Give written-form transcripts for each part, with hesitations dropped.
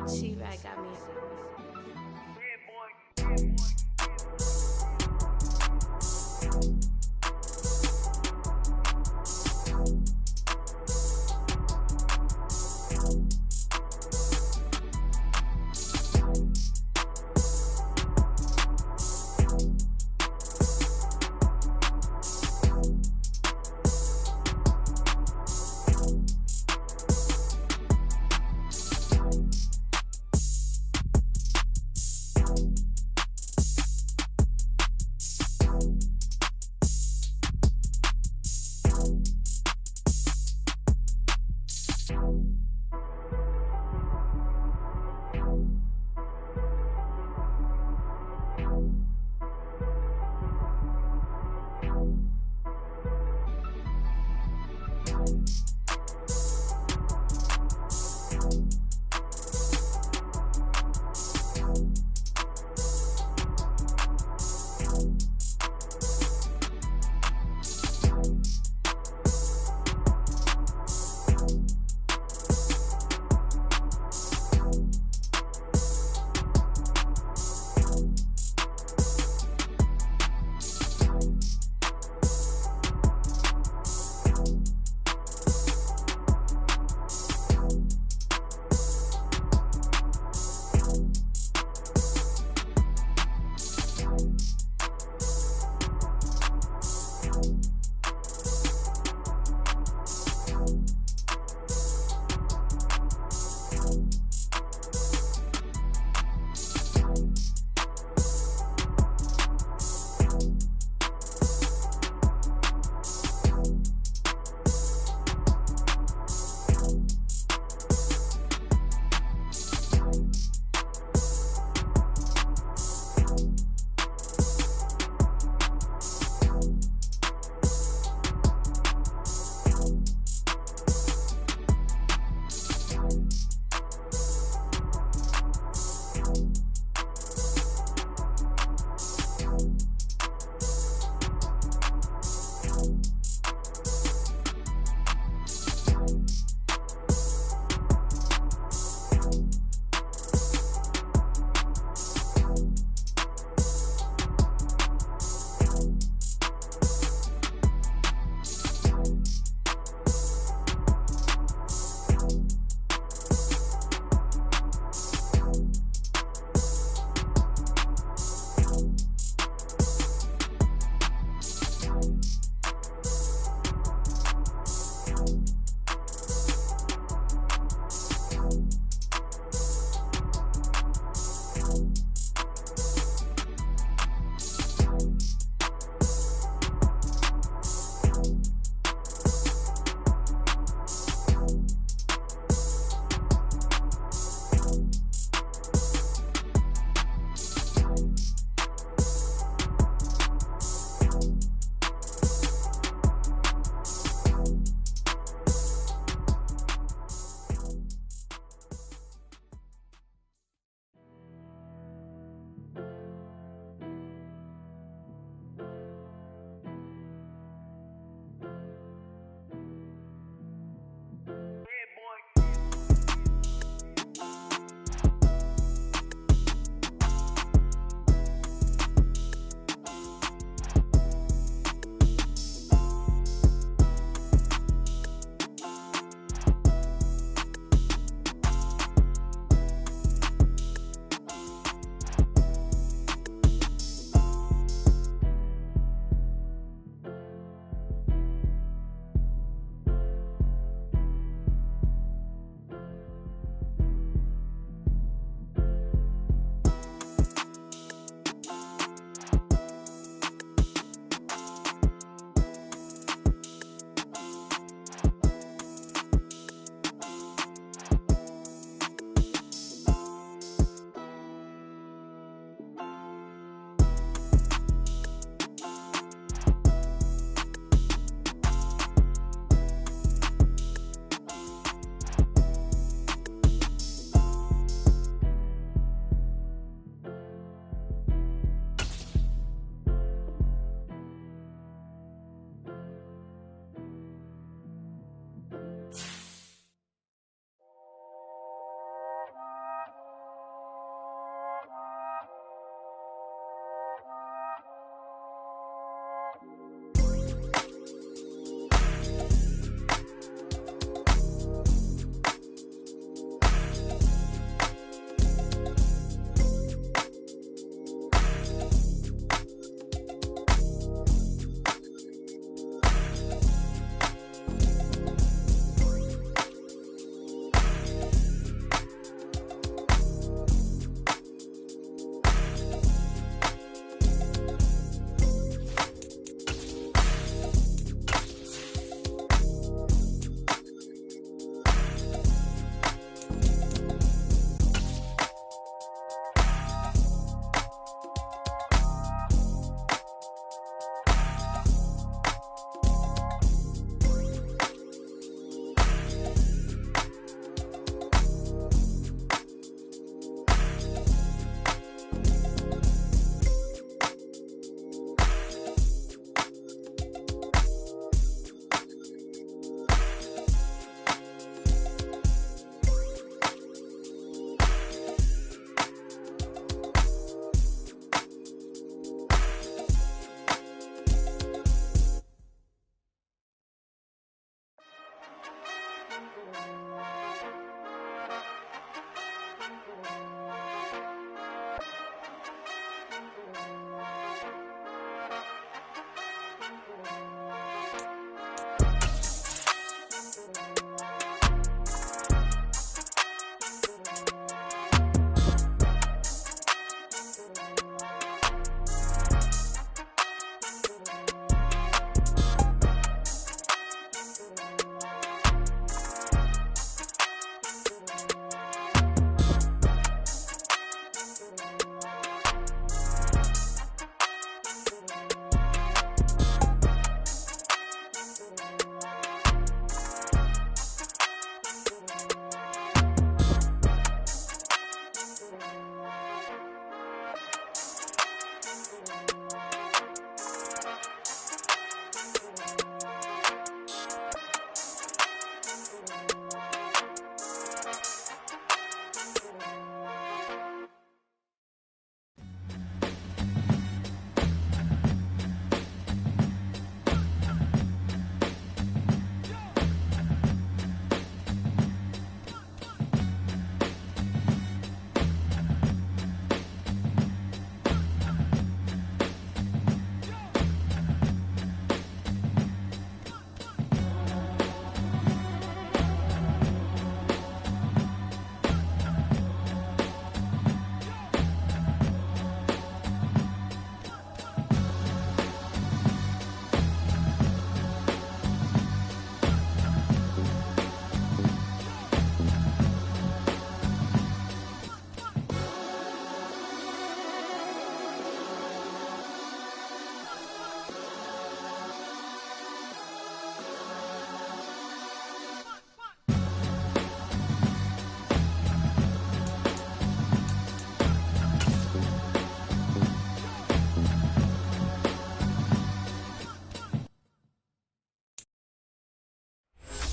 She-Rag got me.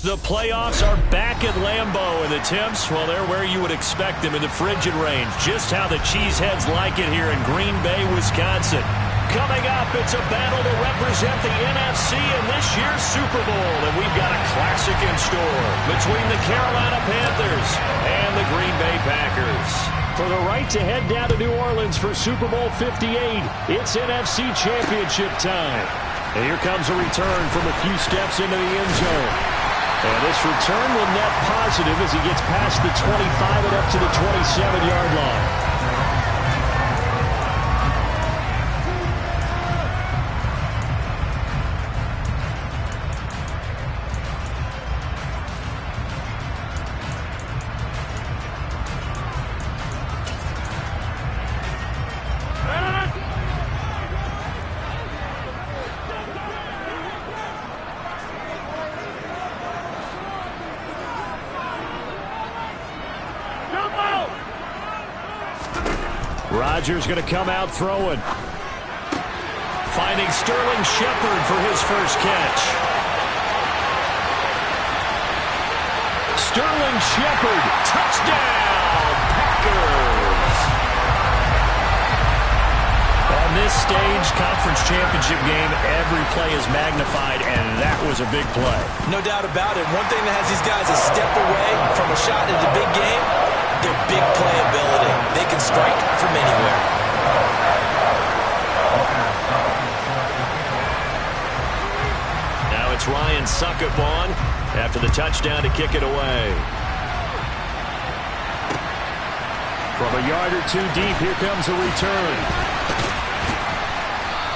The playoffs are back at Lambeau, and the temps, well, they're where you would expect them in the frigid range. Just how the Cheeseheads like it here in Green Bay, Wisconsin. Coming up, it's a battle to represent the NFC in this year's Super Bowl, and we've got a classic in store between the Carolina Panthers and the Green Bay Packers. For the right to head down to New Orleans for Super Bowl 58, it's NFC Championship time. And here comes a return from a few steps into the end zone. And this return will net positive as he gets past the 25 and up to the 27-yard line. Rodgers going to come out throwing. Finding Sterling Shepard for his first catch. Sterling Shepard, touchdown, Packers. On this stage, conference championship game, every play is magnified, and that was a big play. No doubt about it. One thing that has these guys a step away from a shot in the big game, their big play ability. They can strike from anywhere. Now it's Ryan Succop on after the touchdown to kick it away. From a yard or two deep, here comes a return.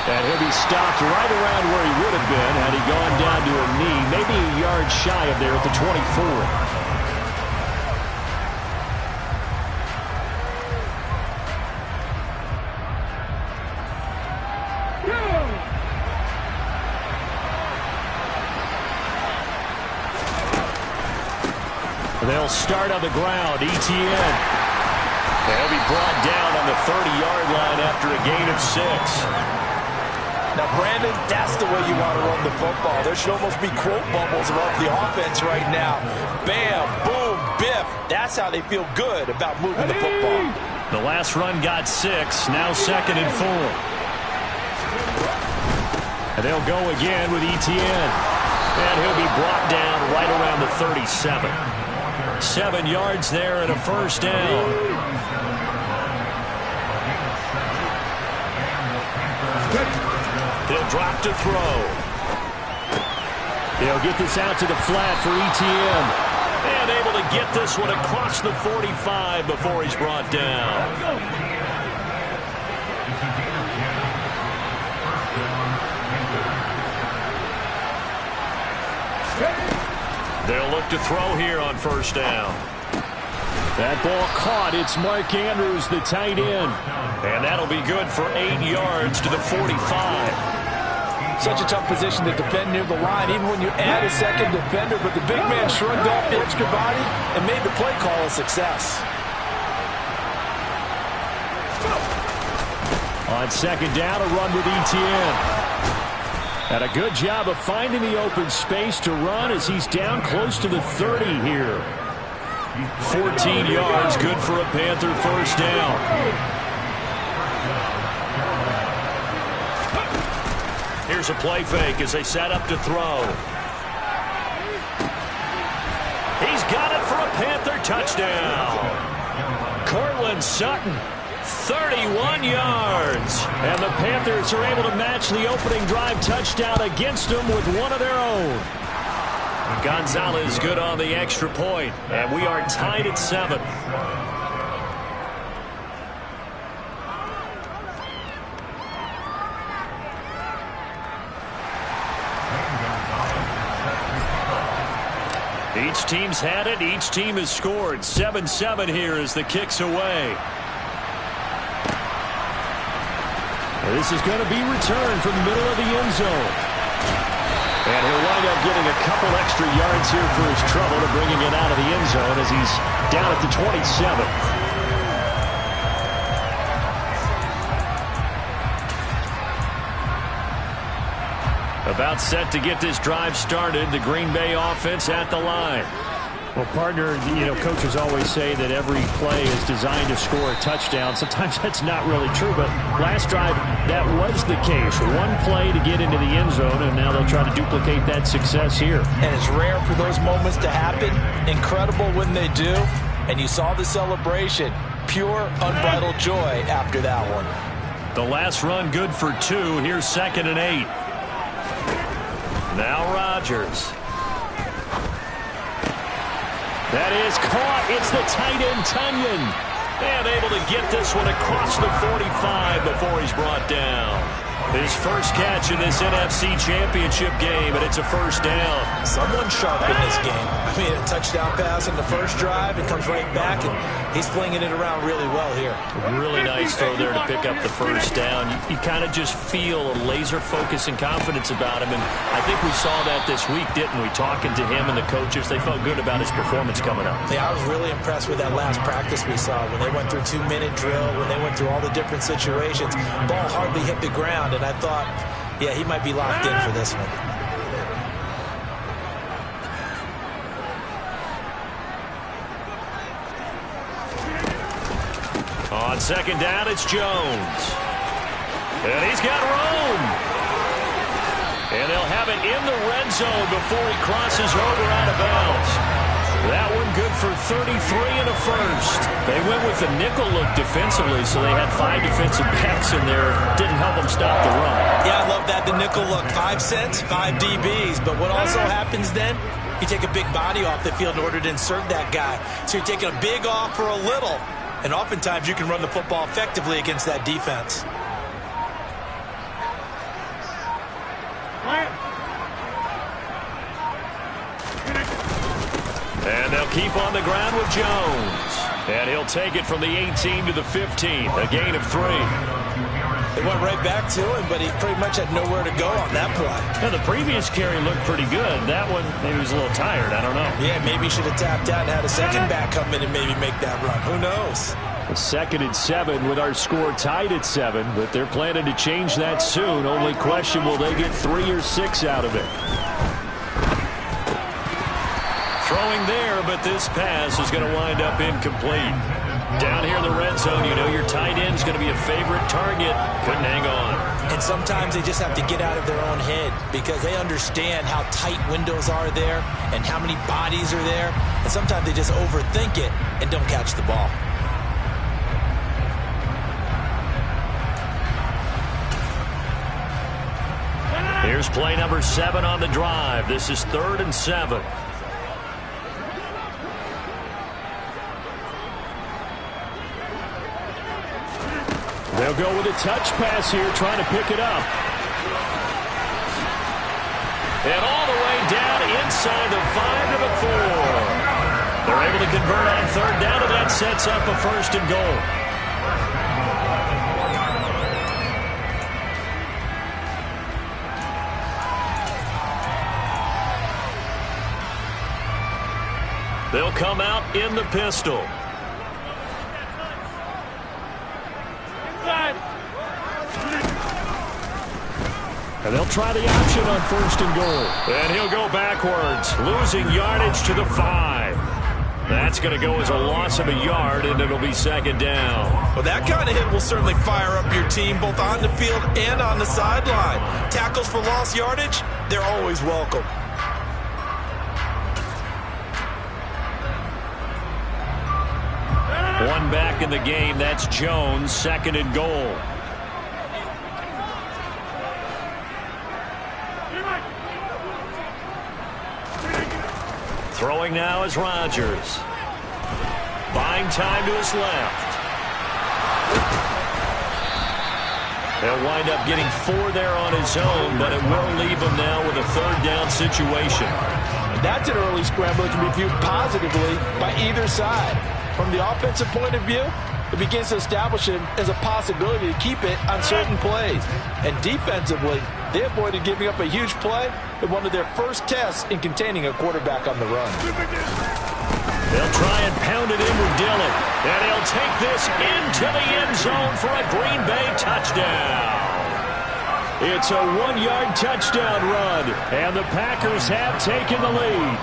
And he'll be stopped right around where he would have been had he gone down to a knee, maybe a yard shy of there at the 24. They'll start on the ground. Etienne. They'll be brought down on the 30-yard line after a gain of 6. Now, Brandon, that's the way you want to run the football. There should almost be quote bubbles about the offense right now. Bam, boom, biff. That's how they feel good about moving the football. The last run got 6. Now 2nd and 4. And they'll go again with Etienne. And he'll be brought down right around the 37. 7 yards there and a first down. He'll drop to throw. He'll get this out to the flat for Etienne. And able to get this one across the 45 before he's brought down. They'll look to throw here on first down. That ball caught. It's Mark Andrews, the tight end. And that'll be good for 8 yards to the 45. Such a tough position to defend near the line, even when you add a second defender. But the big man shrugged off the extra body and made the play call a success. On second down, a run with Etienne. And a good job of finding the open space to run as he's down close to the 30 here. 14 yards, good for a Panther first down. Here's a play fake as they set up to throw. He's got it for a Panther touchdown. Cortland Sutton. 31 yards. And the Panthers are able to match the opening drive touchdown against them with one of their own. Gonzalez good on the extra point, and we are tied at 7. Each team's had it. Each team has scored. 7-7 here as the kick's away. This is going to be returned from the middle of the end zone. And he'll wind up getting a couple extra yards here for his trouble to bringing it out of the end zone as he's down at the 27. A About set to get this drive started. The Green Bay offense at the line. Well, partner, coaches always say that every play is designed to score a touchdown. Sometimes that's not really true, but last drive, that was the case. One play to get into the end zone, and now they'll try to duplicate that success here. And it's rare for those moments to happen. Incredible when they do. And you saw the celebration. Pure, unbridled joy after that one. The last run good for 2. Here's 2nd and 8. Now Rodgers. That is caught. It's the tight end, Tunyon. And able to get this one across the 45 before he's brought down. His first catch in this NFC Championship game, and it's a first down. Someone sharp in this game. I mean, a touchdown pass on the first drive. It comes right back, and he's flinging it around really well here. Really nice throw there to pick up the first down. You kind of just feel a laser focus and confidence about him, and I think we saw that this week, didn't we? Talking to him and the coaches, they felt good about his performance coming up. Yeah, I was really impressed with that last practice we saw when they went through 2-minute drill, when they went through all the different situations. Ball hardly hit the ground, and I thought, yeah, he might be locked in for this one. On second down, it's Jones. And he's got room. And they'll have it in the red zone before he crosses over out of bounds. That one good for 33 and a first. They went with the nickel look defensively, so they had 5 defensive backs in there. Didn't help them stop the run. Yeah, I love that, the nickel look. 5 cents, 5 DBs. But what also happens then, you take a big body off the field in order to insert that guy. So you're taking a big off for a little. And oftentimes you can run the football effectively against that defense. And they'll keep on the ground with Jones. And he'll take it from the 18 to the 15. A gain of 3. They went right back to him, but he pretty much had nowhere to go on that play. Now, the previous carry looked pretty good. That one, maybe he was a little tired. I don't know. Yeah, maybe he should have tapped out and had a second back come in and maybe make that run. Who knows? A 2nd and 7 with our score tied at 7, but they're planning to change that soon. Only question, will they get 3 or 6 out of it? Throwing there, but this pass is going to wind up incomplete. Down here in the red zone, you know your tight end's going to be a favorite target. Couldn't hang on. And sometimes they just have to get out of their own head because they understand how tight windows are there and how many bodies are there. And sometimes they just overthink it and don't catch the ball. Here's play number 7 on the drive. This is 3rd and 7. They'll go with a touch pass here, trying to pick it up. And all the way down inside the 5 to the 4. They're able to convert on 3rd down, and that sets up a 1st and goal. They'll come out in the pistol. And they'll try the option on 1st and goal. And he'll go backwards, losing yardage to the 5. That's going to go as a loss of a yard, and it'll be 2nd down. Well, that kind of hit will certainly fire up your team, both on the field and on the sideline. Tackles for lost yardage, they're always welcome. One back in the game. That's Jones, 2nd and goal. Throwing now is Rodgers. Buying time to his left. He'll wind up getting 4 there on his own, but it will leave him now with a 3rd down situation. That's an early scramble that can be viewed positively by either side. From the offensive point of view, it begins to establish him as a possibility to keep it on certain plays. And defensively, they avoided giving up a huge play in one of their first tests in containing a quarterback on the run. They'll try and pound it in with Dillon. And he'll take this into the end zone for a Green Bay touchdown. It's a 1-yard touchdown run, and the Packers have taken the lead.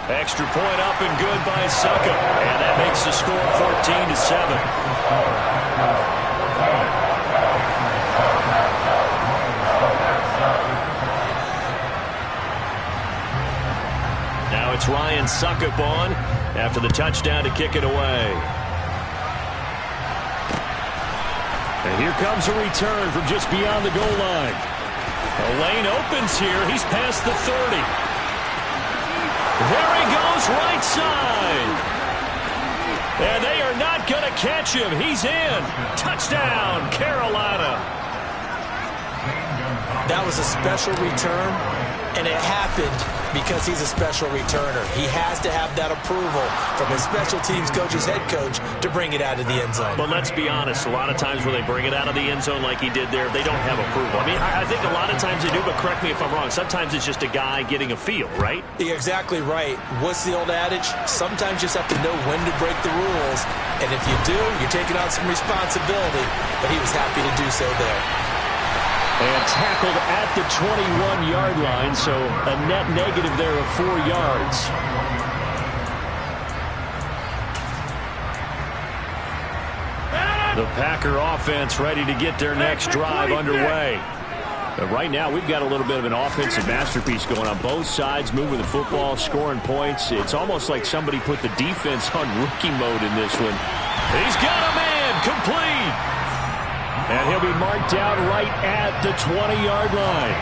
Extra point up and good by Suckup, and that makes the score 14-7. Now it's Ryan Suckup on after the touchdown to kick it away. And here comes a return from just beyond the goal line. The lane opens here. He's past the 30. There he goes, right side. And they are not going to catch him. He's in. Touchdown, Carolina. That was a special return, and it happened because he's a special returner. He has to have that approval from his special teams coach's head coach to bring it out of the end zone. But let's be honest, a lot of times when they bring it out of the end zone like he did there, they don't have approval. I mean, I think a lot of times they do, but correct me if I'm wrong. Sometimes it's just a guy getting a feel, right? You're exactly right. What's the old adage? Sometimes you just have to know when to break the rules, and if you do, you're taking on some responsibility, but he was happy to do so there. And tackled at the 21-yard line, so a net negative there of 4 yards. The Packer offense ready to get their next drive underway. But right now, we've got a little bit of an offensive masterpiece going on both sides, moving the football, scoring points. It's almost like somebody put the defense on rookie mode in this one. He's got a man, complete. And he'll be marked down right at the 20-yard line.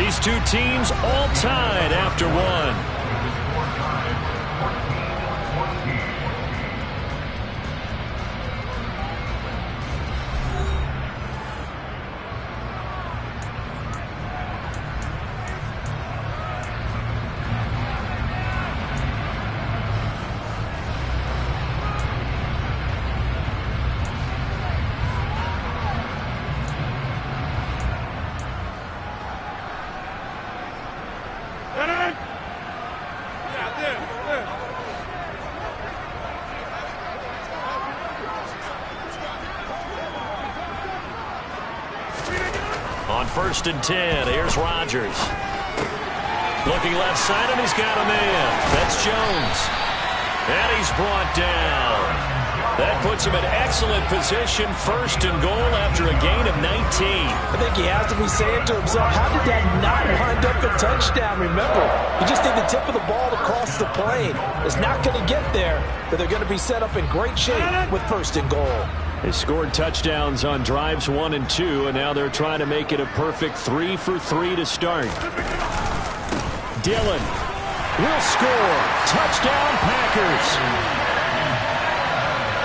These two teams all tied after one. On 1st and 10, here's Rodgers. Looking left side, and he's got a man. That's Jones. And he's brought down. That puts him in excellent position, 1st and goal after a gain of 19. I think he has to be saying to himself, how did that not wind up a touchdown? Remember, you just need the tip of the ball to cross the plane. It's not going to get there, but they're going to be set up in great shape with 1st and goal. They scored touchdowns on drives 1 and 2, and now they're trying to make it a perfect 3 for 3 to start. Dillon will score. Touchdown, Packers.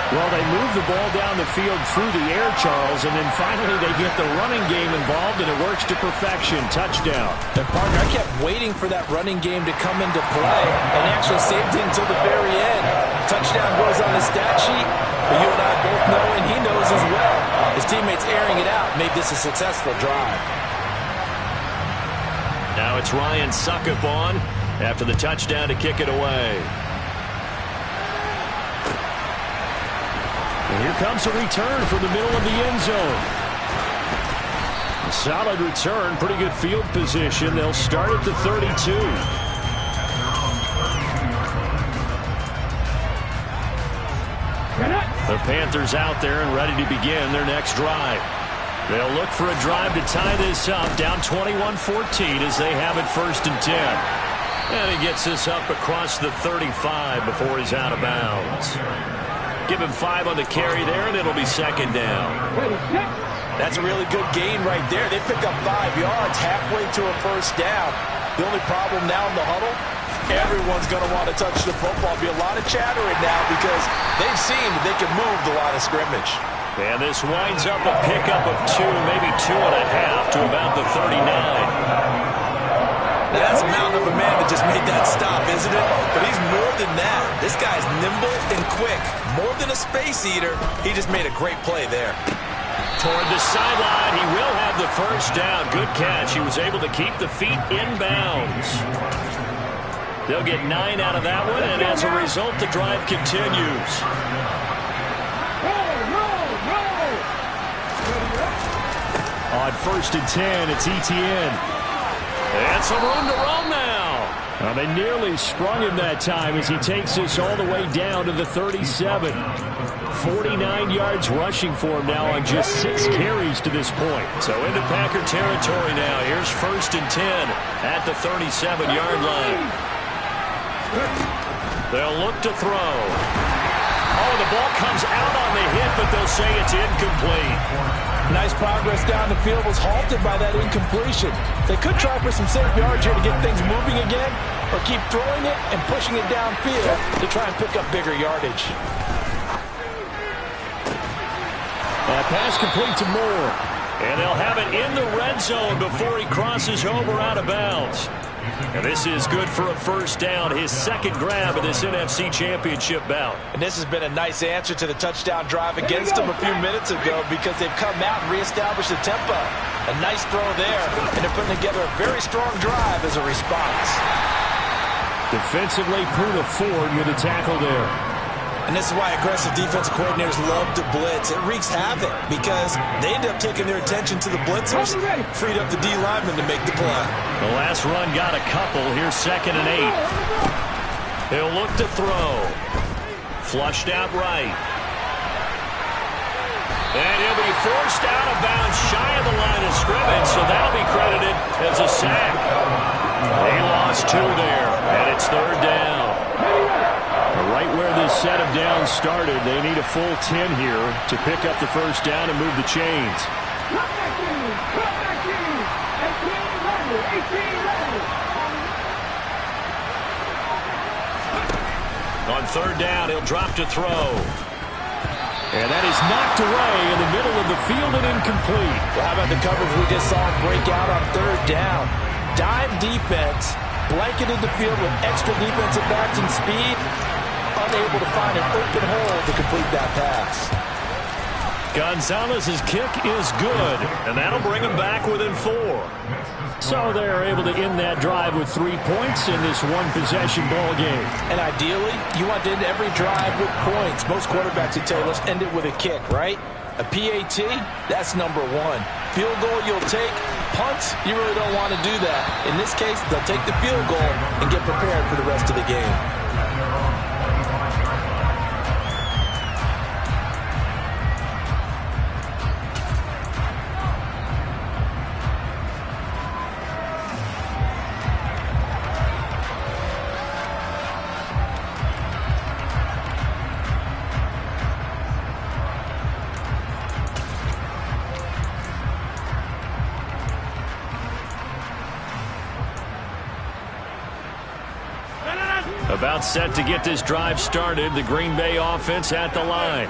Well, they move the ball down the field through the air, Charles, and then finally they get the running game involved, and it works to perfection. Touchdown. And, partner, I kept waiting for that running game to come into play, and actually saved it until the very end. Touchdown goes on the stat sheet, but you and I both know, and he knows as well, his teammates airing it out made this a successful drive. Now it's Ryan Suckup on after the touchdown to kick it away. And here comes a return from the middle of the end zone. A solid return, pretty good field position. They'll start at the 32. The Panthers out there and ready to begin their next drive. They'll look for a drive to tie this up, down 21-14 as they have it 1st and 10. And he gets this up across the 35 before he's out of bounds. Give him 5 on the carry there, and it'll be 2nd down. That's a really good gain right there. They pick up 5 yards halfway to a 1st down. The only problem now in the huddle, everyone's going to want to touch the football. Be a lot of chattering now because they've seen that they can move the line of scrimmage. And this winds up a pickup of 2, maybe 2.5 to about the 39. That's a mountain of a man that just made that stop, isn't it? But he's more than that. This guy's nimble and quick. More than a space eater. He just made a great play there. Toward the sideline, he will have the first down. Good catch. He was able to keep the feet in bounds. They'll get 9 out of that one, and as a result, the drive continues. On 1st and 10, it's Etienne. And some room to run now. They nearly sprung him that time as he takes this all the way down to the 37. 49 yards rushing for him now on just 6 carries to this point. So into Packer territory now. Here's 1st and 10 at the 37-yard line. They'll look to throw. Oh, the ball comes out on the hit, but they'll say it's incomplete. Nice progress down the field was halted by that incompletion. They could try for some safe yards here to get things moving again, or keep throwing it and pushing it downfield to try and pick up bigger yardage. Pass complete to Moore. And they'll have it in the red zone before he crosses over out of bounds. And this is good for a first down, his second grab of this NFC Championship bout. And this has been a nice answer to the touchdown drive against them a few minutes ago because they've come out and reestablished the tempo. A nice throw there, and they're putting together a very strong drive as a response. Defensively, Puna Ford with a tackle there. And this is why aggressive defensive coordinators love to blitz. It wreaks havoc because they end up taking their attention to the blitzers, freed up the D lineman to make the play. The last run got a couple. Here's 2nd and 8. He'll look to throw. Flushed out right. And he'll be forced out of bounds shy of the line of scrimmage, so that'll be credited as a sack. They lost 2 there, and it's 3rd down. Right where this set of downs started, they need a full 10 here to pick up the first down and move the chains. On 3rd down, he'll drop to throw. And that is knocked away in the middle of the field and incomplete. Well, how about the coverage we just saw break out on 3rd down? Dime defense, blanketed the field with extra defensive backs and speed, unable to find an open hole to complete that pass. Gonzalez's kick is good, and that'll bring him back within 4. So they're able to end that drive with 3 points in this one-possession ball game. And ideally, you want to end every drive with points. Most quarterbacks would tell you, let's end it with a kick, right? A PAT, that's number 1. Field goal you'll take. Punts, you really don't want to do that. In this case, they'll take the field goal and get prepared for the rest of the game. About set to get this drive started. The Green Bay offense at the line.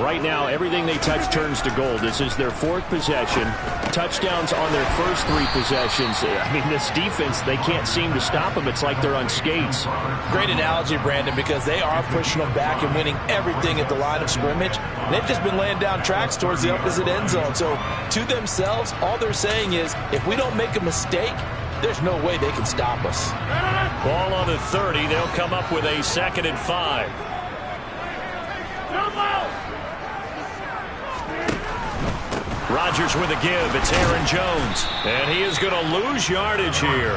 Right now, everything they touch turns to gold. This is their 4th possession. Touchdowns on their first 3 possessions. I mean, this defense, they can't seem to stop them. It's like they're on skates. Great analogy, Brandon, because they are pushing them back and winning everything at the line of scrimmage. And they've just been laying down tracks towards the opposite end zone. So, to themselves, all they're saying is, if we don't make a mistake, there's no way they can stop us. Ball on the 30. They'll come up with a 2nd and 5. Rodgers with a give. It's Aaron Jones. And he is going to lose yardage here.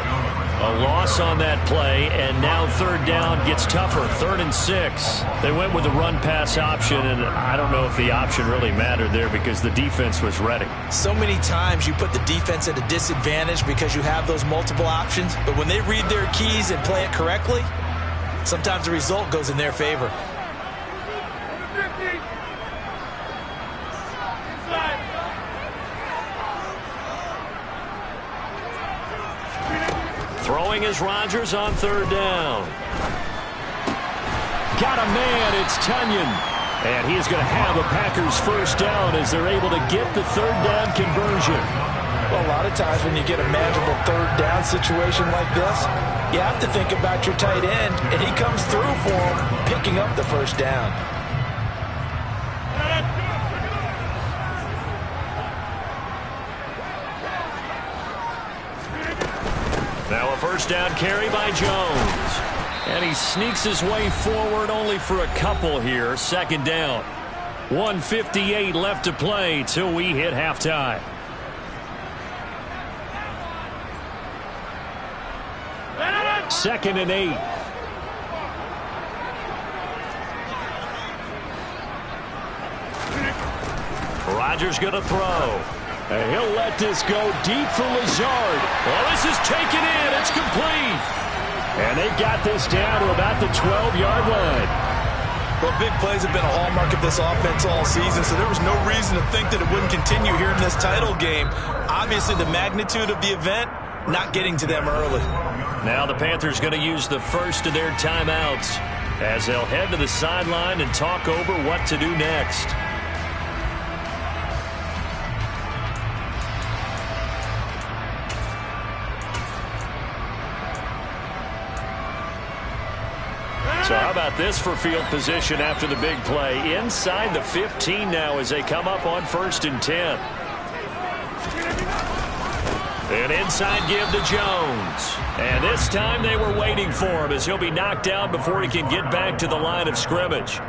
A loss on that play, and now 3rd down gets tougher. 3rd and 6. They went with the run-pass option, and I don't know if the option really mattered there because the defense was ready. So many times you put the defense at a disadvantage because you have those multiple options, but when they read their keys and play it correctly, sometimes the result goes in their favor. Throwing is Rodgers on 3rd down. Got a man, it's Tunyon. And he is going to have a Packers first down as they're able to get the 3rd down conversion. Well, a lot of times when you get a manageable 3rd down situation like this, you have to think about your tight end, and he comes through for him, picking up the first down. first down carry by Jones. And he sneaks his way forward only for a couple here. Second down. 1:58 left to play till we hit halftime. Second and 8. Rodgers going to throw. And he'll let this go deep for Lazard. Well, this is taken in. It's complete. And they've got this down to about the 12-yard line. Well, big plays have been a hallmark of this offense all season, so there was no reason to think that it wouldn't continue here in this title game. Obviously, the magnitude of the event, not getting to them early. Now the Panthers going to use the first of their timeouts as they'll head to the sideline and talk over what to do next. So how about this for field position after the big play? Inside the 15 now as they come up on 1st and 10. An inside give to Jones. And this time they were waiting for him as he'll be knocked down before he can get back to the line of scrimmage.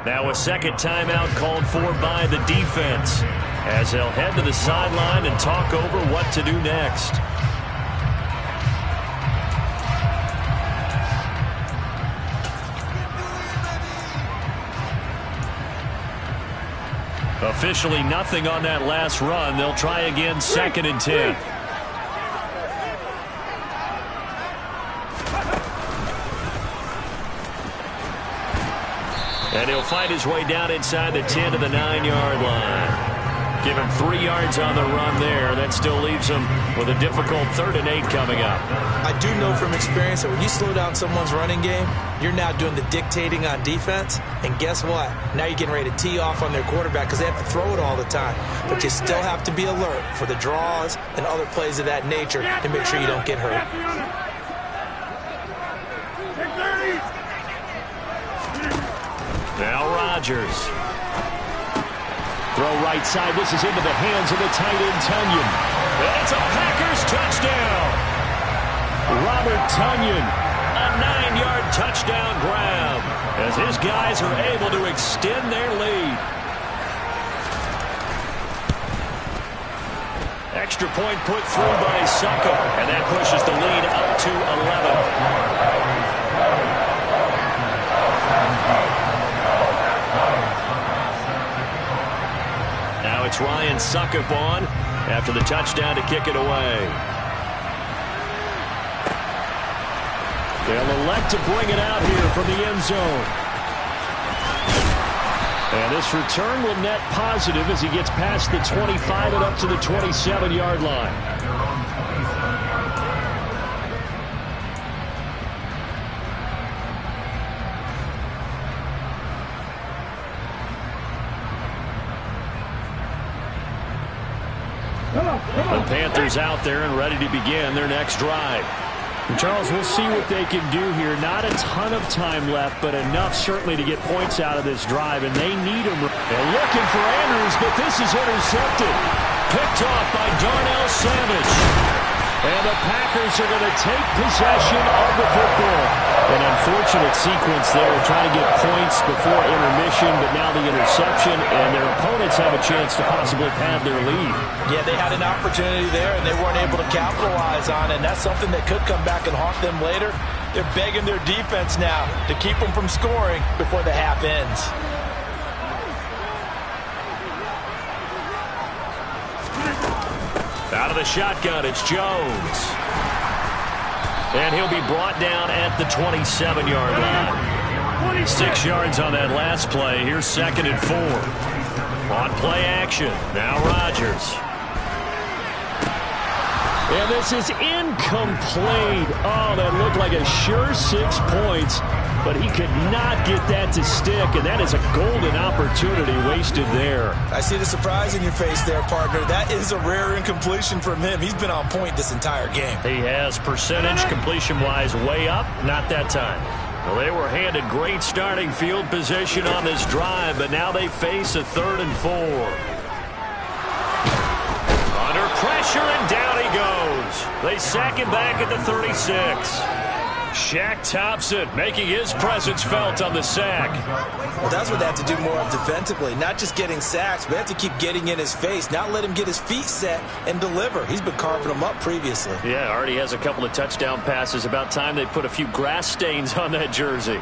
Now a second timeout called for by the defense as they'll head to the sideline and talk over what to do next. Officially nothing on that last run. They'll try again 2nd and 10. And he'll find his way down inside the 10 to the 9-yard line. Give him 3 yards on the run there. That still leaves him with a difficult 3rd and 8 coming up. I do know from experience that when you slow down someone's running game, you're now doing the dictating on defense. And guess what? Now you're getting ready to tee off on their quarterback because they have to throw it all the time. But you still have to be alert for the draws and other plays of that nature to make sure you don't get hurt. Now Rodgers. Throw right side. This is into the hands of the tight end, Tonyan. And it's a Packers touchdown. Robert Tonyan, a 9-yard touchdown grab as his guys are able to extend their lead. Extra point put through by Suckup, and that pushes the lead up to 11. Now it's Ryan Suckup on after the touchdown to kick it away. They'll elect to bring it out here from the end zone. And this return will net positive as he gets past the 25 and up to the 27-yard line. The Panthers out there and ready to begin their next drive. And Charles, we'll see what they can do here. Not a ton of time left, but enough certainly to get points out of this drive, and they need them. They're looking for Andrews, but this is intercepted. Picked off by Darnell Savage. And the Packers are going to take possession of the football. An unfortunate sequence there, trying to get points before intermission, but now the interception, and their opponents have a chance to possibly pad their lead. Yeah, they had an opportunity there, and they weren't able to capitalize on it, and that's something that could come back and haunt them later. They're begging their defense now to keep them from scoring before the half ends. Out of the shotgun, it's Jones. And he'll be brought down at the 27-yard line. 6 yards on that last play. Here's 2nd and 4. On play action. Now Rodgers. And this is incomplete. Oh, that looked like a sure 6 points. But he could not get that to stick, and that is a golden opportunity wasted there. I see the surprise in your face there, partner. That is a rare incompletion from him. He's been on point this entire game. He has percentage completion-wise way up, not that time. Well, they were handed great starting field position on this drive, but now they face a 3rd and 4. Under pressure, and down he goes. goes. They sack him back at the 36. Shaq Thompson making his presence felt on the sack. Well, that's what they have to do more of defensively. Not just getting sacks, but they have to keep getting in his face, not let him get his feet set and deliver. He's been carving them up previously. Yeah, already has a couple of touchdown passes. About time they put a few grass stains on that jersey.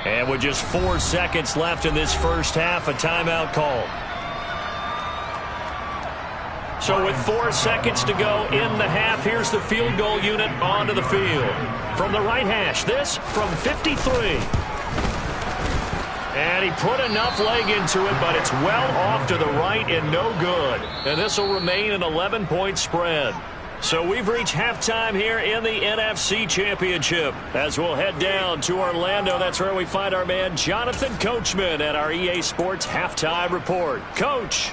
And with just 4 seconds left in this first half, a timeout called. So with 4 seconds to go in the half, here's the field goal unit onto the field. From the right hash, this from 53. And he put enough leg into it, but it's well off to the right and no good. And this will remain an 11-point spread. So we've reached halftime here in the NFC Championship. As we'll head down to Orlando, that's where we find our man Jonathan Coachman at our EA Sports Halftime Report. Coach.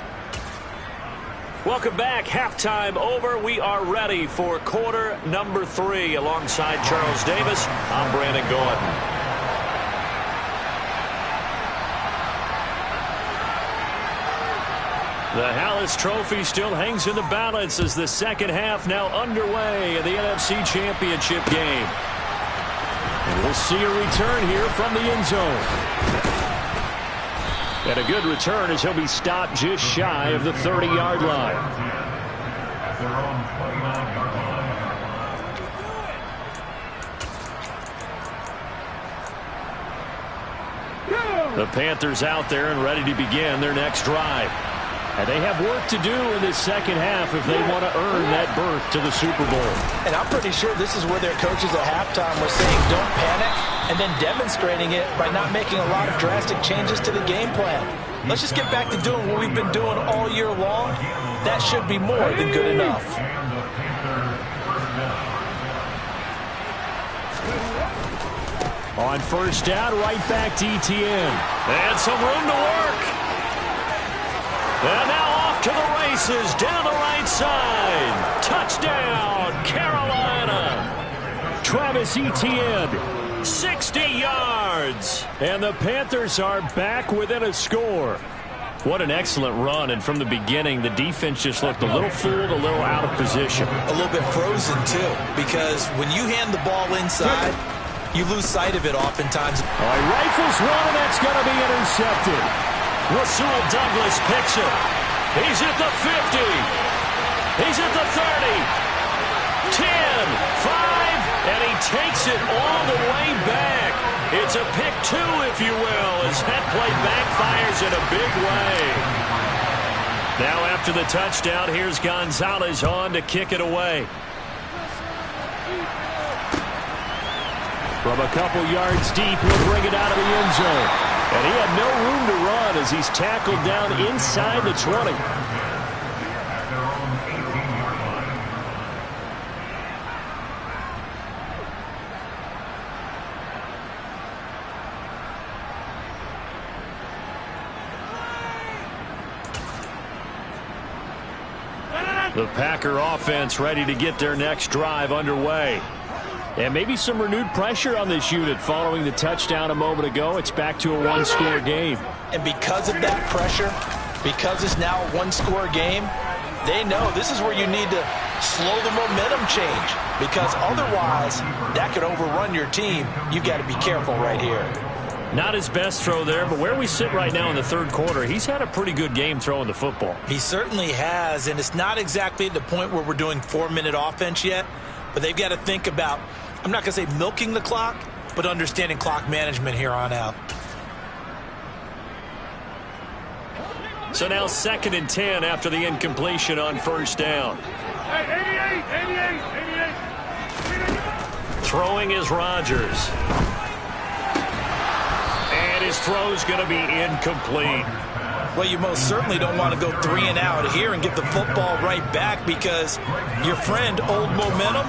Welcome back. Halftime over. We are ready for quarter number 3. Alongside Charles Davis, I'm Brandon Gordon. The Hallis Trophy still hangs in the balance as the second half now underway in the NFC Championship game. And we'll see a return here from the end zone. And a good return as he'll be stopped just shy of the 30-yard line. The Panthers out there and ready to begin their next drive. And they have work to do in this second half if they want to earn that berth to the Super Bowl. And I'm pretty sure this is where their coaches at halftime were saying don't panic, and then demonstrating it by not making a lot of drastic changes to the game plan. Let's just get back to doing what we've been doing all year long. That should be more than good enough. On first down, right back to Etienne. And some room to work. And now off to the races down the right side. Touchdown, Carolina. Travis Etienne, 60 yards. And the Panthers are back within a score. What an excellent run. And from the beginning, the defense just looked a little fooled, a little out of position. A little bit frozen, too, because when you hand the ball inside, you lose sight of it oftentimes. All right, rifles one, and that's going to be intercepted. Rasul Douglas picks it. He's at the 50. He's at the 30. 10, 5, and he takes it all the way back. It's a pick 2, if you will, as that play backfires in a big way. Now after the touchdown, here's Gonzalez on to kick it away. From a couple yards deep, he'll bring it out of the end zone. And he had no room to run as he's tackled down inside the 20. The Packer offense ready to get their next drive underway. And maybe some renewed pressure on this unit following the touchdown a moment ago. It's back to a one-score game. And because of that pressure, because it's now a one-score game, they know this is where you need to slow the momentum change. Because otherwise, that could overrun your team. You've got to be careful right here. Not his best throw there, but where we sit right now in the third quarter, he's had a pretty good game throwing the football. He certainly has, and it's not exactly at the point where we're doing 4-minute offense yet, but they've got to think about, I'm not going to say milking the clock, but understanding clock management here on out. So now 2nd and 10 after the incompletion on first down. Throwing is Rodgers. And his throw's going to be incomplete. Well, you most certainly don't want to go 3 and out here and get the football right back because your friend, Old Momentum,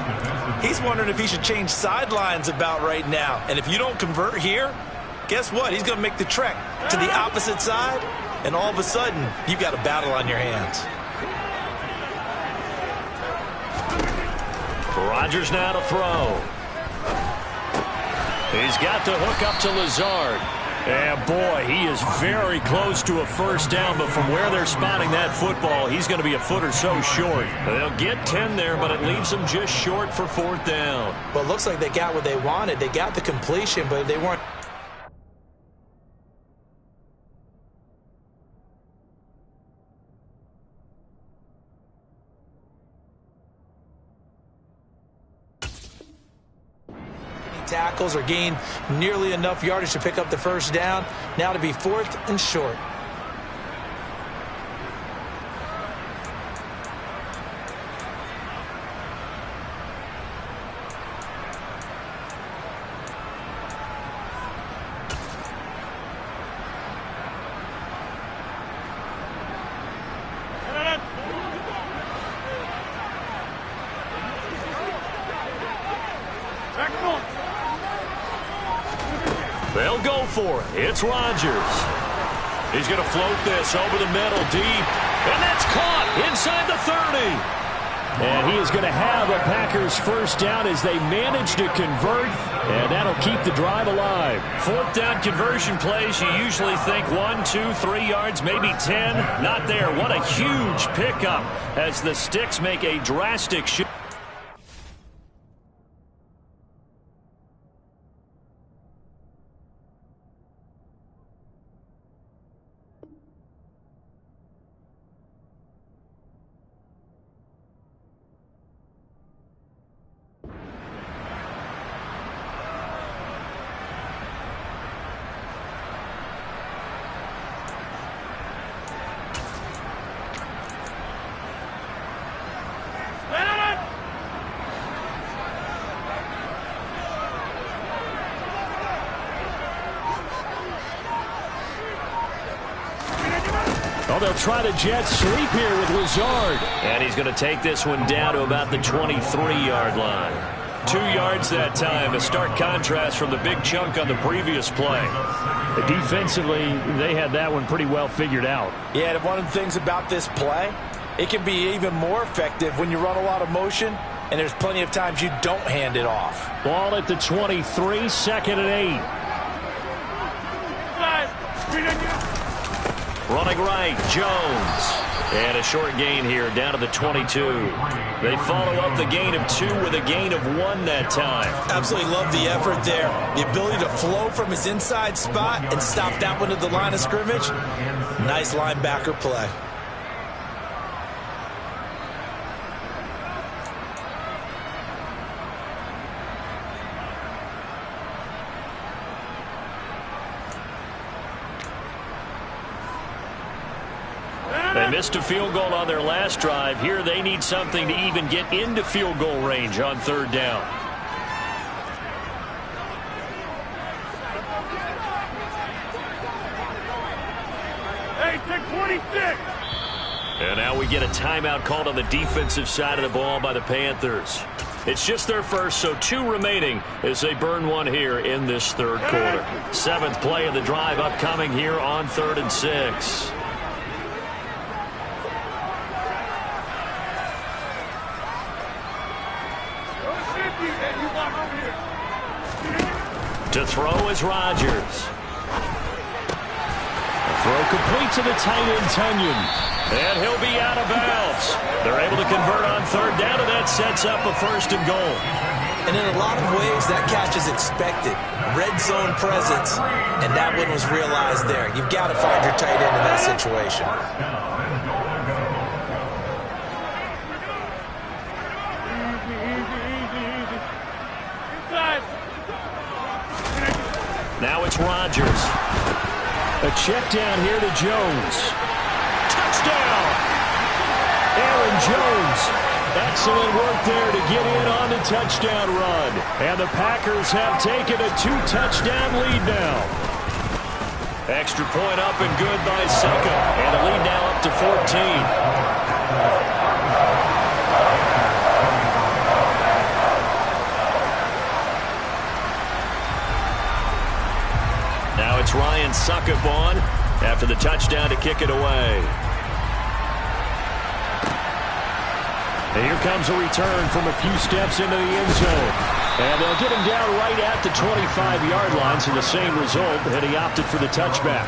he's wondering if he should change sidelines about right now. And if you don't convert here, guess what? He's going to make the trek to the opposite side, and all of a sudden, you've got a battle on your hands. Rodgers now to throw. He's got the hook up to Lazard. And boy, he is very close to a first down, but from where they're spotting that football, he's going to be a foot or so short. They'll get 10 there, but it leaves them just short for fourth down. Well, it looks like they got what they wanted. They got the completion, but they weren't. Tackles or gain nearly enough yardage to pick up the first down. Now to be fourth and short. They'll go for it. It's Rodgers. He's going to float this over the middle deep. And that's caught inside the 30. And he is going to have a Packers first down as they manage to convert. And that'll keep the drive alive. Fourth down conversion plays, you usually think 1, 2, 3 yards, maybe 10. Not there. What a huge pickup as the Sticks make a drastic shift. Oh, they'll try to jet sweep here with Lazard. And he's going to take this one down to about the 23-yard line. 2 yards that time, a stark contrast from the big chunk on the previous play. Defensively, they had that one pretty well figured out. Yeah, and one of the things about this play, it can be even more effective when you run a lot of motion, and there's plenty of times you don't hand it off. Ball at the 23, second and 8. Running right, Jones. And a short gain here down to the 22. They follow up the gain of 2 with a gain of 1 that time. Absolutely love the effort there. The ability to flow from his inside spot and stop that one at the line of scrimmage. Nice linebacker play. They missed a field goal on their last drive. Here they need something to even get into field goal range on third down. Hey, take 26. And now we get a timeout called on the defensive side of the ball by the Panthers. It's just their first, so 2 remaining as they burn 1 here in this third quarter. 7th play of the drive upcoming here on 3rd and 6. To throw is Rodgers. A throw complete to the tight end, Tunyon. And he'll be out of bounds. They're able to convert on third down, and that sets up a 1st and goal. And in a lot of ways, that catch is expected. Red zone presence, and that one was realized there. You've got to find your tight end in that situation. Now it's Rodgers. A check down here to Jones. Touchdown! Aaron Jones. Excellent work there to get in on the touchdown run. And the Packers have taken a 2-touchdown lead now. Extra point up and good by Suckup. And a lead now up to 14. Now it's Ryan Suckup on after the touchdown to kick it away. And here comes a return from a few steps into the end zone. And they'll get him down right at the 25-yard line, so the same result, and he opted for the touchback.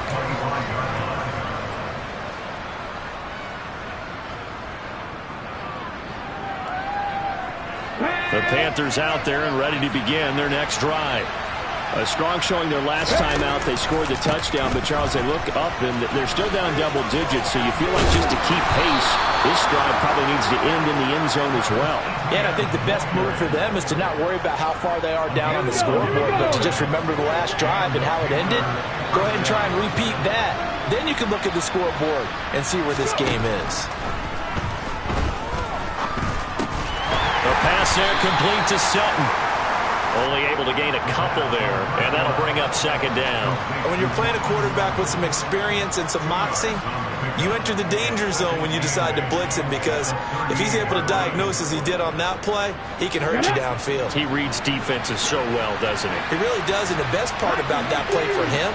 The Panthers out there and ready to begin their next drive. A strong showing their last time out. They scored the touchdown, but Charles, they look up and they're still down double digits, so you feel like just to keep pace, this drive probably needs to end in the end zone as well. Yeah, and I think the best move for them is to not worry about how far they are down on the scoreboard, but to just remember the last drive and how it ended. Go ahead and try and repeat that. Then you can look at the scoreboard and see where this game is. The pass there complete to Sutton. Only able to gain a couple there, and that'll bring up second down. When you're playing a quarterback with some experience and some moxie, you enter the danger zone when you decide to blitz him, because if he's able to diagnose as he did on that play, he can hurt you downfield. He reads defenses so well, doesn't he? He really does, and the best part about that play for him,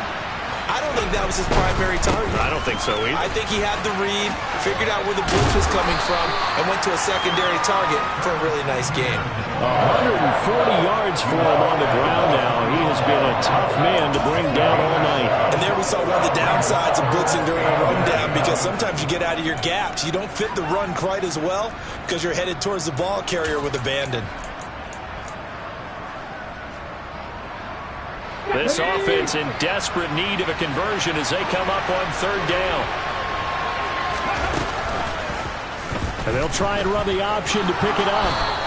I don't think that was his primary target. I don't think so either. I think he had the read, figured out where the blitz was coming from, and went to a secondary target for a really nice game. 140 yards for him on the ground now. He has been a tough man to bring down all night. And there we saw one of the downsides of blitzing during a rundown, because sometimes you get out of your gaps. You don't fit the run quite as well because you're headed towards the ball carrier with abandon. This offense in desperate need of a conversion as they come up on third down. And they'll try and run the option to pick it up.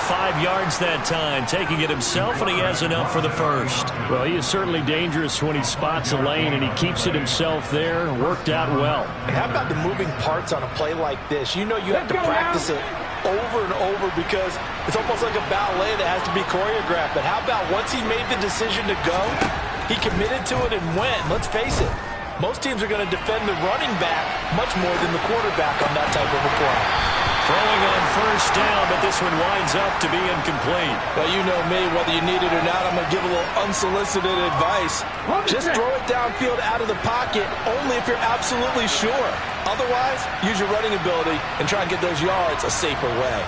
5 yards that time, taking it himself, and he has enough for the first. Well, he is certainly dangerous when he spots a lane, and he keeps it himself there. Worked out well. And how about the moving parts on a play like this? You know you have to practice it over and over because it's almost like a ballet that has to be choreographed. But how about once he made the decision to go, he committed to it and went. Let's face it, most teams are going to defend the running back much more than the quarterback on that type of a play. Throwing on first down, but this one winds up to be incomplete. Well, you know me, whether you need it or not, I'm going to give a little unsolicited advice. Just throw it downfield out of the pocket only if you're absolutely sure. Otherwise, use your running ability and try and get those yards a safer way.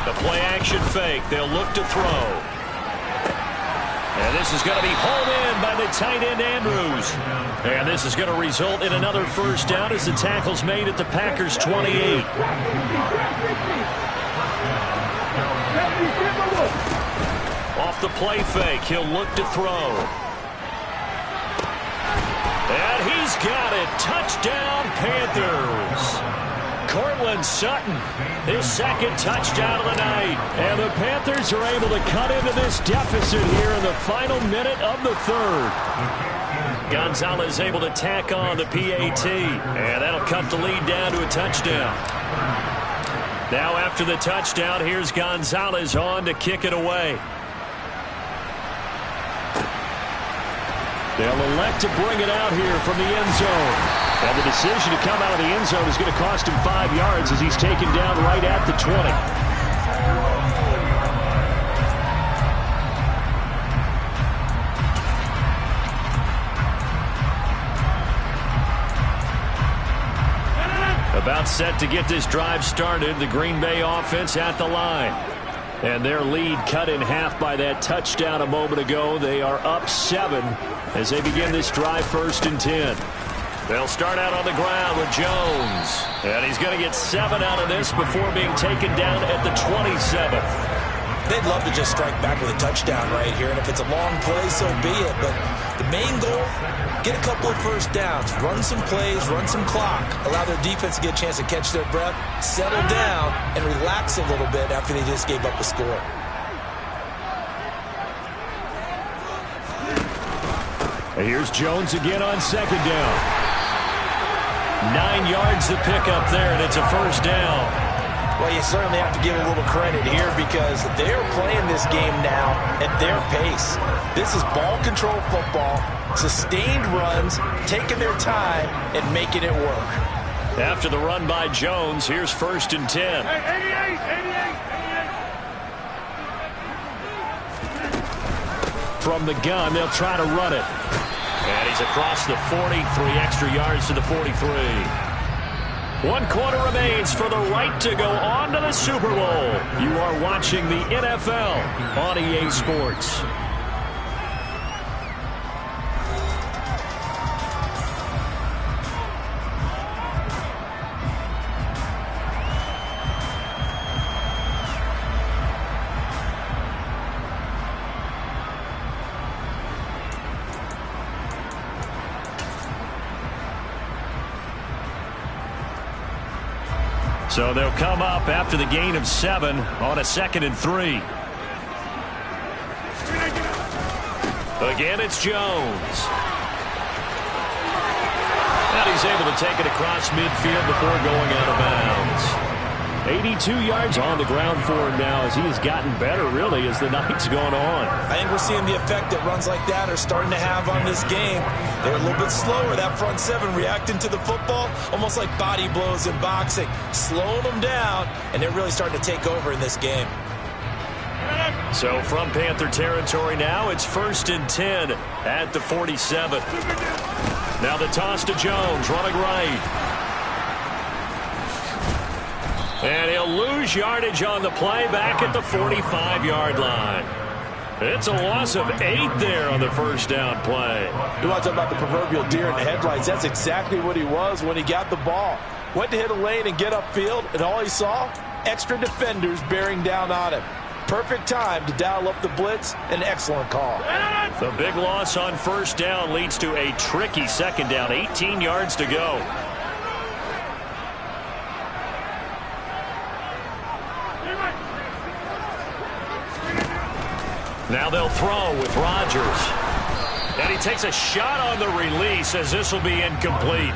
The play action fake. They'll look to throw. And this is going to be hauled in by the tight end, Andrews. And this is going to result in another first down as the tackle's made at the Packers' 28. Off the play fake, he'll look to throw. And he's got it. Touchdown, Panthers. Cortland Sutton, his second touchdown of the night. And the Panthers are able to cut into this deficit here in the final minute of the third. Gonzalez able to tack on the PAT. And that'll cut the lead down to a touchdown. Now after the touchdown, here's Gonzalez on to kick it away. They'll elect to bring it out here from the end zone. And the decision to come out of the end zone is going to cost him 5 yards as he's taken down right at the 20. About set to get this drive started, the Green Bay offense at the line. And their lead cut in half by that touchdown a moment ago. They are up 7 as they begin this drive, 1st and 10. They'll start out on the ground with Jones. And he's going to get 7 out of this before being taken down at the 27. They'd love to just strike back with a touchdown right here, and if it's a long play, so be it. But the main goal, get a couple of first downs, run some plays, run some clock, allow their defense to get a chance to catch their breath, settle down, and relax a little bit after they just gave up a score. And here's Jones again on 2nd down. 9 yards to pick up there, and it's a first down. Well, you certainly have to give a little credit here because they're playing this game now at their pace. This is ball control football, sustained runs, taking their time, and making it work. After the run by Jones, here's 1st and 10. 88. From the gun, they'll try to run it. And he's across the 40, 3 extra yards to the 43. 1 quarter remains for the right to go on to the Super Bowl. You are watching the NFL on EA Sports. So they'll come up after the gain of 7 on a 2nd and 3. Again, it's Jones. And he's able to take it across midfield before going out of bounds. 82 yards on the ground for him now as he has gotten better, really, as the night's gone on. I think we're seeing the effect that runs like that are starting to have on this game. They're a little bit slower, that front 7, reacting to the football, almost like body blows in boxing. Slowing them down, and they're really starting to take over in this game. So from Panther territory now, it's 1st and 10 at the 47. Now the toss to Jones, running right. And he'll lose yardage on the play back at the 45-yard line. It's a loss of 8 there on the first down play. You want to talk about the proverbial deer in the headlights. That's exactly what he was when he got the ball. Went to hit a lane and get upfield, and all he saw, extra defenders bearing down on him. Perfect time to dial up the blitz. An excellent call. The big loss on first down leads to a tricky 2nd down. 18 yards to go. Now they'll throw with Rodgers. And he takes a shot on the release as this will be incomplete.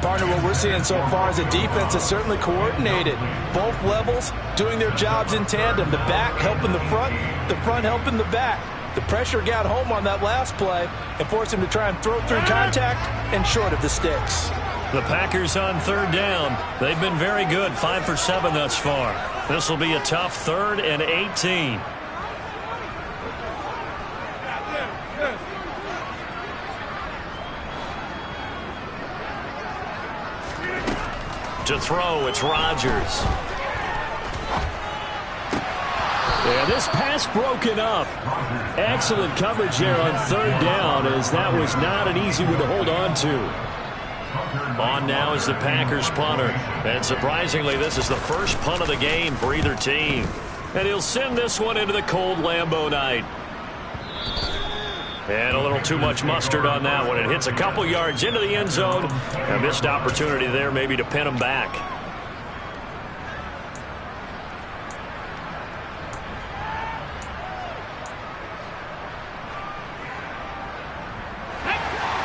Partner, what we're seeing so far is a defense that's certainly coordinated. Both levels doing their jobs in tandem. The back helping the front helping the back. The pressure got home on that last play and forced him to try and throw through contact and short of the sticks. The Packers on 3rd down. They've been very good, 5 for 7 thus far. This will be a tough 3rd and 18. To throw, it's Rodgers. Yeah, this pass broken up. Excellent coverage there on 3rd down, as that was not an easy one to hold on to. On now is the Packers punter. And surprisingly, this is the first punt of the game for either team. And he'll send this one into the cold Lambeau night. And a little too much mustard on that one. It hits a couple yards into the end zone. A missed opportunity there maybe to pin him back.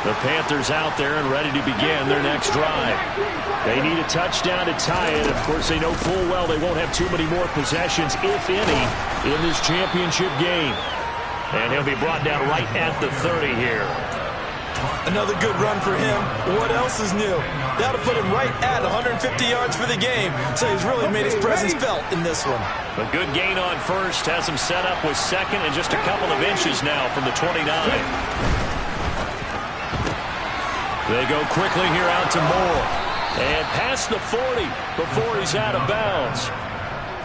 The Panthers out there and ready to begin their next drive. They need a touchdown to tie it. Of course, they know full well they won't have too many more possessions, if any, in this championship game. And he'll be brought down right at the 30 here. Another good run for him. What else is new? That'll put him right at 150 yards for the game. So he's really made his presence felt in this one. A good gain on first has him set up with 2nd and just a couple of inches now from the 29. They go quickly here out to Moore. And past the 40 before he's out of bounds.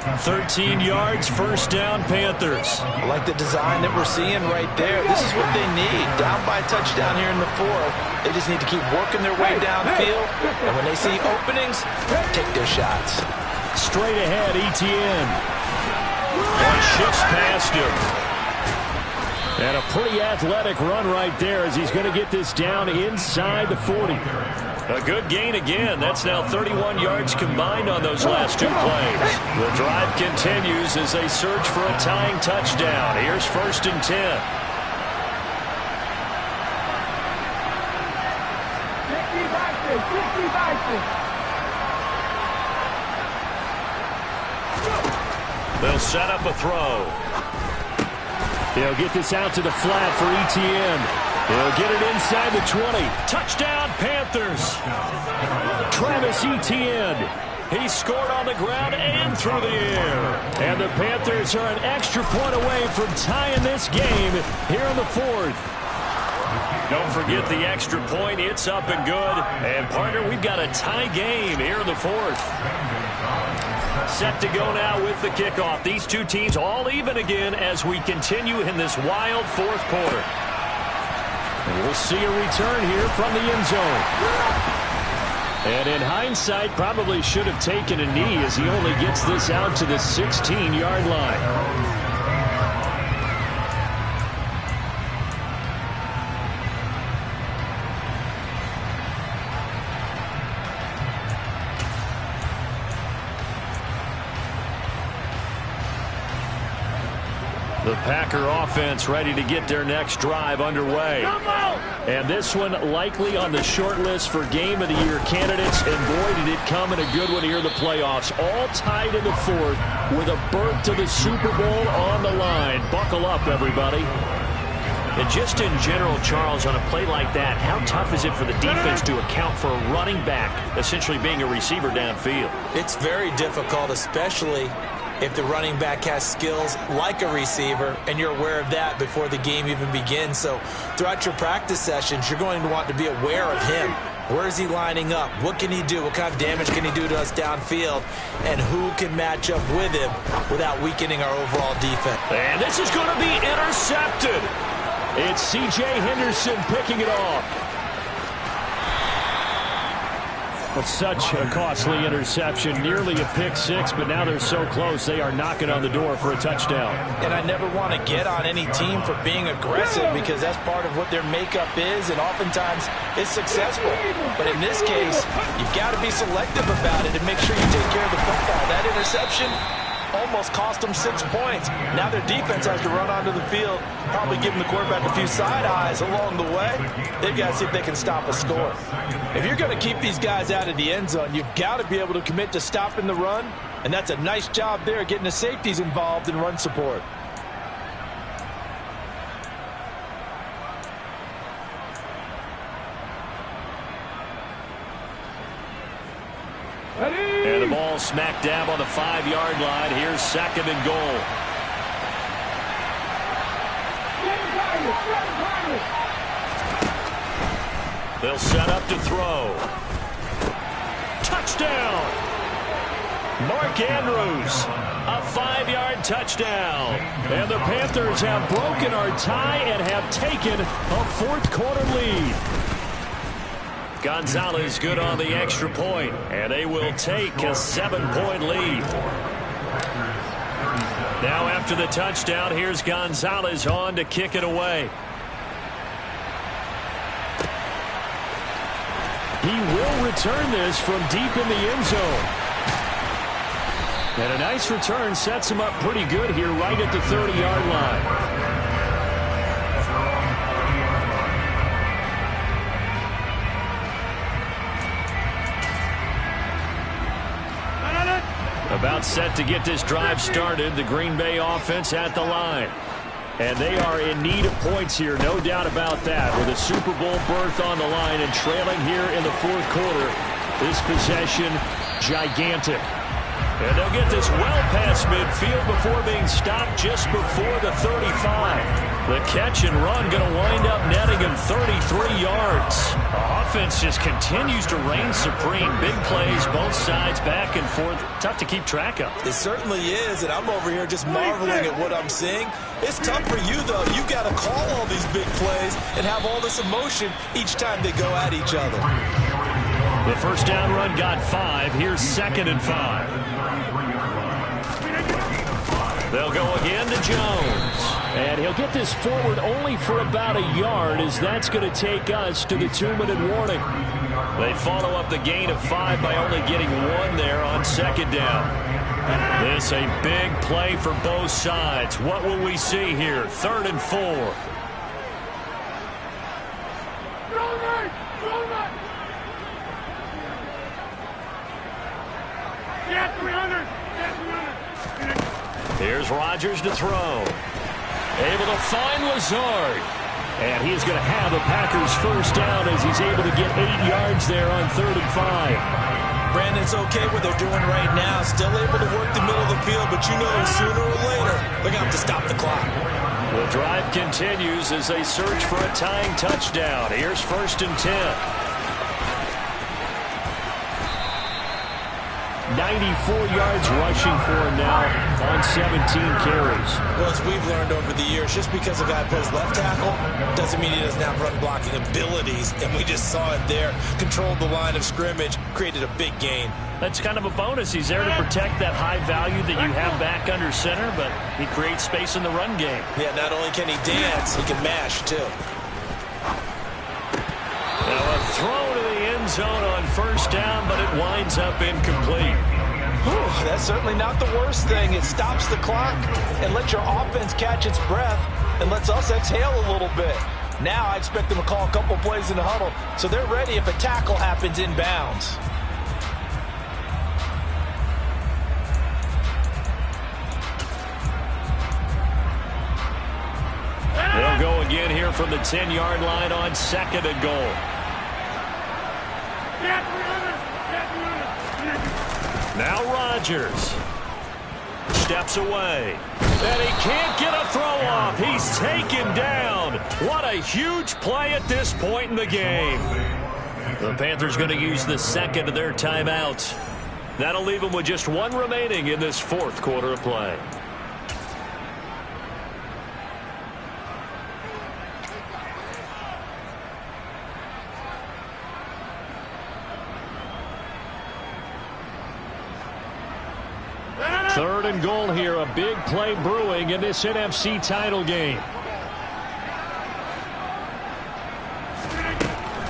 13 yards, 1st down, Panthers. I like the design that we're seeing right there. This is what they need. Down by a touchdown here in the 4th. They just need to keep working their way downfield. And when they see openings, take their shots. Straight ahead, Etienne. And shifts past him. And a pretty athletic run right there as he's going to get this down inside the 40. A good gain again. That's now 31 yards combined on those last 2 plays. The drive continues as they search for a tying touchdown. Here's 1st and 10. They'll set up a throw. They'll get this out to the flat for Etienne. He'll get it inside the 20. Touchdown, Panthers. Travis Etienne. He scored on the ground and through the air. And the Panthers are an extra point away from tying this game here in the 4th. Don't forget the extra point. It's up and good. And, partner, we've got a tie game here in the fourth. Set to go now with the kickoff. These two teams all even again as we continue in this wild fourth quarter. And we'll see a return here from the end zone. And in hindsight, probably should have taken a knee as he only gets this out to the 16-yard line. The Packer offense ready to get their next drive underway. And this one likely on the short list for Game of the Year candidates. And boy, did it come in a good one here in the playoffs. All tied in the fourth with a berth to the Super Bowl on the line. Buckle up, everybody. And just in general, Charles, on a play like that, how tough is it for the defense to account for a running back essentially being a receiver downfield? It's very difficult, especially if the running back has skills like a receiver, and you're aware of that before the game even begins. So throughout your practice sessions, you're going to want to be aware of him. Where is he lining up? What can he do? What kind of damage can he do to us downfield? And who can match up with him without weakening our overall defense? And this is going to be intercepted. It's C.J. Henderson picking it off. But such a costly interception, nearly a pick six, but now they're so close they are knocking on the door for a touchdown. And I never want to get on any team for being aggressive because that's part of what their makeup is, and oftentimes it's successful. But in this case, you've got to be selective about it and make sure you take care of the football. That interception almost cost them 6 points. Now their defense has to run onto the field, probably giving the quarterback a few side eyes along the way. They've got to see if they can stop a score. If you're going to keep these guys out of the end zone, you've got to be able to commit to stopping the run, and that's a nice job there getting the safeties involved in run support. And the ball smack dab on the 5-yard line. Here's second and goal. They'll set up to throw. Touchdown! Mark Andrews, a 5-yard touchdown. And the Panthers have broken our tie and have taken a fourth-quarter lead. Gonzalez good on the extra point, and they will take a 7-point lead. Now after the touchdown, here's Gonzalez on to kick it away. He will return this from deep in the end zone. And a nice return sets him up pretty good here right at the 30-yard line. About set to get this drive started. The Green Bay offense at the line. And they are in need of points here, no doubt about that. With a Super Bowl berth on the line and trailing here in the fourth quarter. This possession, gigantic. And they'll get this well past midfield before being stopped just before the 35. The catch and run going to wind up netting him 33 yards. The offense just continues to reign supreme. Big plays, both sides, back and forth. Tough to keep track of. It certainly is, and I'm over here just marveling at what I'm seeing. It's tough for you, though. You've got to call all these big plays and have all this emotion each time they go at each other. The first down run got 5. Here's 2nd and 5. They'll go again to Jones. And he'll get this forward only for about a yard, as that's going to take us to the 2-minute warning. They follow up the gain of 5 by only getting 1 there on 2nd down. This a big play for both sides. What will we see here? 3rd and 4. Here's Rodgers to throw. Able to find Lazard. And he's going to have a Packers first down as he's able to get 8 yards there on 3rd and 5. Brandon, it's okay what they're doing right now. Still able to work the middle of the field, but you know sooner or later they're going to have to stop the clock. The drive continues as they search for a tying touchdown. Here's 1st and 10. 94 yards rushing for him now on 17 carries. Well, as we've learned over the years, just because a guy plays left tackle doesn't mean he doesn't have run blocking abilities. And we just saw it there. Controlled the line of scrimmage, created a big gain. That's kind of a bonus. He's there to protect that high value that you have back under center, but he creates space in the run game. Yeah, not only can he dance, he can mash, too. Now a throw to the end zone on 1st down, but it winds up incomplete. Whew, that's certainly not the worst thing. It stops the clock and lets your offense catch its breath and lets us exhale a little bit. Now I expect them to call a couple plays in the huddle, so they're ready if a tackle happens inbounds. They'll go again here from the 10-yard line on 2nd and goal. Now Rodgers steps away. And he can't get a throw off. He's taken down. What a huge play at this point in the game. The Panthers going to use the 2nd of their timeouts. That'll leave them with just 1 remaining in this 4th quarter of play. Third and goal here. A big play brewing in this NFC title game.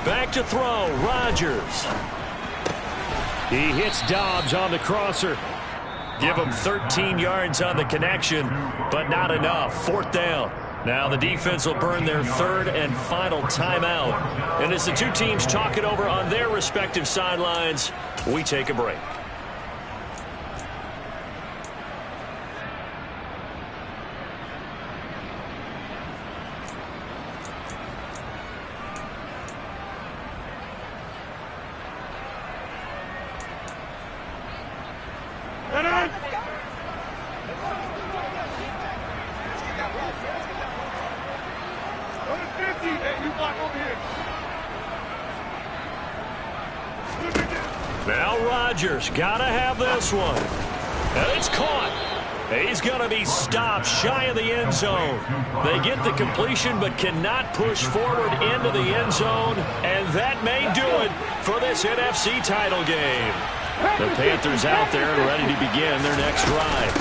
Back to throw. Rodgers. He hits Dobbs on the crosser. Give him 13 yards on the connection, but not enough. 4th down. Now the defense will burn their 3rd and final timeout. And as the two teams talk it over on their respective sidelines, we take a break. Now Rodgers, gotta have this one. And it's caught. He's going to be stopped shy of the end zone. They get the completion but cannot push forward into the end zone. And that may do it for this NFC title game. The Panthers out there and ready to begin their next drive.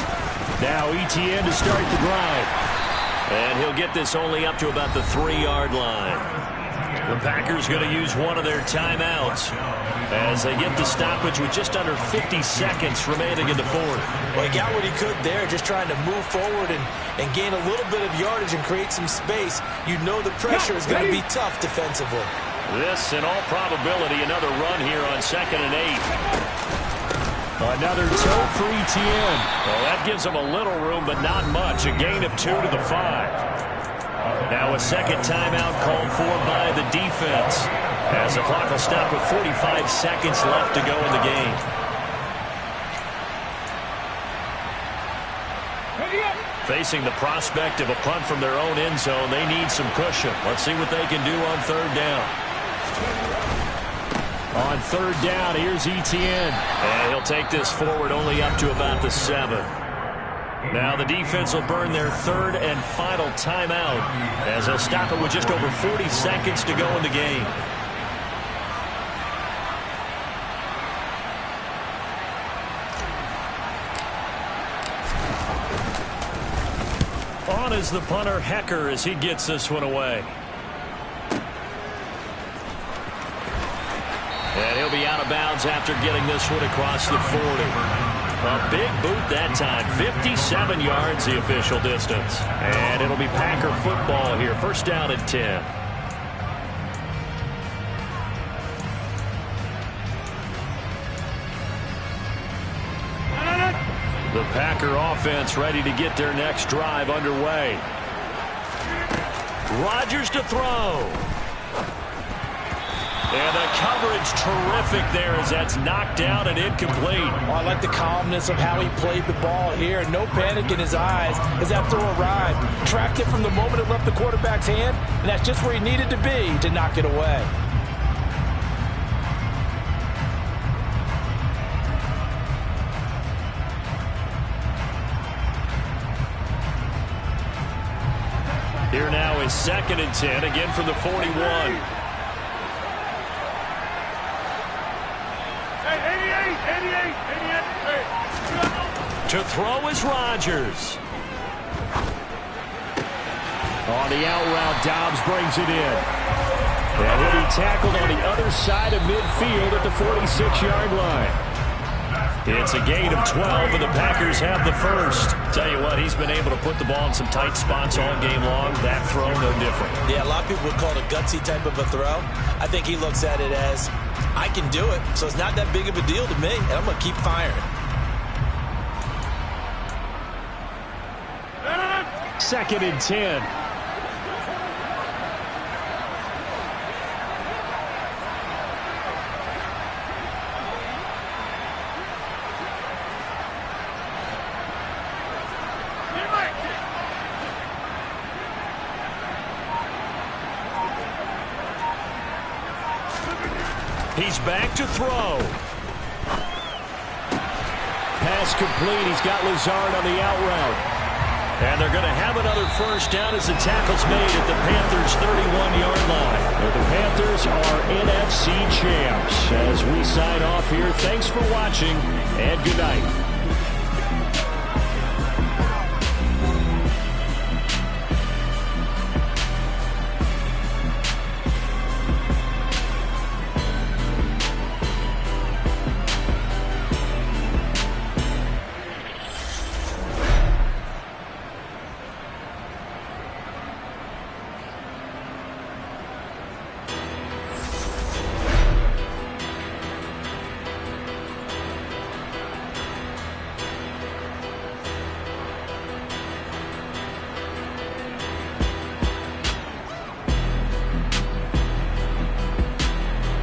Now Etienne to start the drive. And he'll get this only up to about the 3-yard line. The Packers going to use one of their timeouts as they get the stoppage with just under 50 seconds remaining in the 4th. Well, he got what he could there, just trying to move forward and gain a little bit of yardage and create some space. You know the pressure is going to be tough defensively. This, in all probability, another run here on 2nd and 8. Another toe for Etienne. Well, that gives him a little room, but not much. A gain of 2 to the 5. Now a second timeout called for by the defense, as the clock will stop with 45 seconds left to go in the game. Facing the prospect of a punt from their own end zone, they need some cushion. Let's see what they can do on 3rd down. On 3rd down, here's Etienne. And he'll take this forward only up to about the 7. Now the defense will burn their 3rd and final timeout as they'll stop it with just over 40 seconds to go in the game. On is the punter, Hecker, as he gets this one away. And he'll be out of bounds after getting this one across the 40. A big boot that time. 57 yards the official distance. And it'll be Packer football here. 1st down and 10. The Packer offense ready to get their next drive underway. Rodgers to throw. And the coverage terrific there as that's knocked down and incomplete. Oh, I like the calmness of how he played the ball here. No panic in his eyes as that throw arrived. Tracked it from the moment it left the quarterback's hand, and that's just where he needed to be to knock it away. Here now is 2nd and 10, again from the 41. To throw is Rodgers. On the out route, Dobbs brings it in. And he'll be tackled on the other side of midfield at the 46-yard line. It's a gain of 12, and the Packers have the first. Tell you what, he's been able to put the ball in some tight spots all game long. That throw, no different. Yeah, a lot of people would call it a gutsy type of a throw. I think he looks at it as, I can do it, so it's not that big of a deal to me, and I'm going to keep firing. 2nd and 10. He's back to throw. Pass complete. He's got Lazard on the out route. And they're going to have another first down as the tackle's made at the Panthers' 31-yard line. And the Panthers are NFC champs. As we sign off here, thanks for watching, and good night.